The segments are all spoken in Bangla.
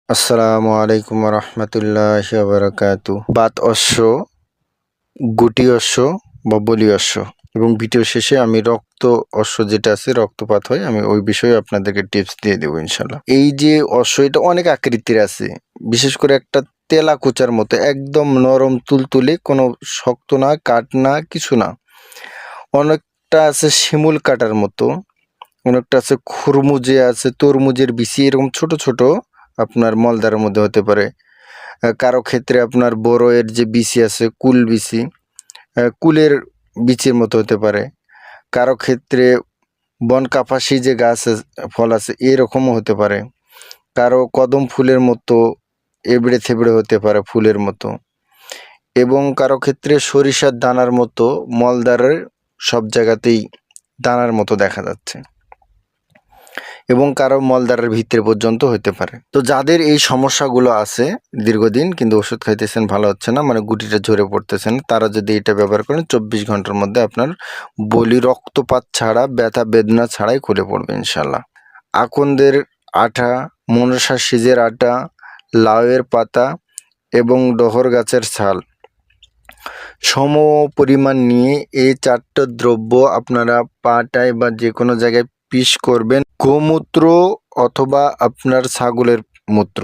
আসসালামু আলাইকুম রহমতুল্লাহ বারাকাতু। বাত অশ্ব, গুটি অশ্ব বা বলি অশ্ব এবং ভিডিও শেষে আমি রক্ত অশ্ব যেটা আছে রক্তপাত হয় আমি ওই বিষয়ে আপনাদেরকে টিপস দিয়ে দেবো ইনশাল্লাহ। এই যে অশ্ব এটা অনেক আকৃতির আছে, বিশেষ করে একটা তেলা কুচার মতো একদম নরম তুলতুলে, কোনো শক্ত না, কাঠ না, কিছু না। অনেকটা আছে শিমুল কাটার মতো, অনেকটা আছে খুরমুজে আছে, তরমুজের বিচি এরকম ছোট ছোট আপনার মলদারের মধ্যে হতে পারে। কারো ক্ষেত্রে আপনার বড়য়ের যে বিচি আছে কুল বিচি, কুলের বিচির মতো হতে পারে। কারো ক্ষেত্রে বন কাপাসি যে গাছ ফল আছে এরকমও হতে পারে। কারো কদম ফুলের মতো এবড়ে থেবড়ে হতে পারে ফুলের মতো, এবং কারো ক্ষেত্রে সরিষার দানার মতো মলদারের সব জায়গাতেই দানার মতো দেখা যাচ্ছে, এবং কারো মলদারের ভিতরে পর্যন্ত হতে পারে। তো যাদের এই সমস্যাগুলো আছে দীর্ঘদিন কিন্তু ওষুধ খাইতেছেন ভালো হচ্ছে না, মানে গুটিটা ঝরে পড়তেছেন, তারা যদি এটা ব্যবহার করেন 24 ঘন্টার মধ্যে আপনার বলি রক্তপাত ছাড়া, ব্যথা বেদনা ছাড়াই খুলে পড়বে ইনশাল্লাহ। আকন্দের আঠা, মনসা সিজের আটা, লাউয়ের পাতা এবং ডহর গাছের ছাল সম পরিমাণ নিয়ে এই 4টা দ্রব্য আপনারা পাটায় বা যে কোনো জায়গায় পিষ করবেন। গোমূত্র অথবা আপনার ছাগলের মূত্র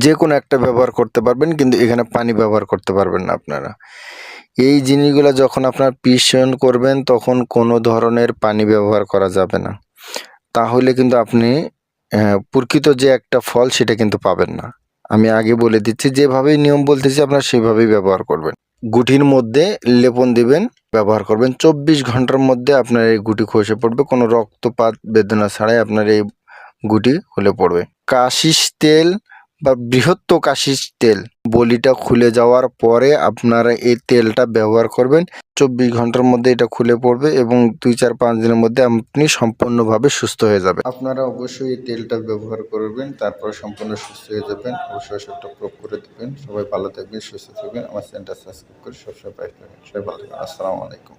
যে কোনো একটা ব্যবহার করতে পারবেন, কিন্তু এখানে পানি ব্যবহার করতে পারবেন না আপনারা। এই জিনিসগুলো যখন আপনার পিষণ করবেন তখন কোনো ধরনের পানি ব্যবহার করা যাবে না, তাহলে কিন্তু আপনি প্রকৃত যে একটা ফল সেটা কিন্তু পাবেন না। আমি আগে বলে দিচ্ছি, যেভাবেই নিয়ম বলতেছি আপনারা সেভাবেই ব্যবহার করবেন। গুটির মধ্যে লেপন দিবেন, ব্যবহার করবেন। 24 ঘন্টার মধ্যে আপনার এই গুটি খসে পড়বে, কোনো রক্তপাত বেদনা ছাড়াই আপনার এই গুটি খুলে পড়বে। কাশিস তেল বা বৃহত্ত কাশিস তেল বলিটা খুলে যাওয়ার পরে আপনারা এই তেলটা ব্যবহার করবেন। 24 ঘন্টার মধ্যে এটা খুলে পড়বে এবং 2-4-5 দিনের মধ্যে আপনি সম্পূর্ণভাবে সুস্থ হয়ে যাবেন। আপনারা অবশ্যই এই তেলটা ব্যবহার করবেন, তারপর সম্পূর্ণ সুস্থ হয়ে যাবেন। অবশ্যই সবটা প্রয়োগ করে দেবেন। সবাই ভালো থাকবেন, সুস্থ থাকবেন। আমার চ্যানেলটা সাবস্ক্রাইব করে সবসময় পাশে থাকবেন। সবাই ভালো থাকবেন। আসসালামু আলাইকুম।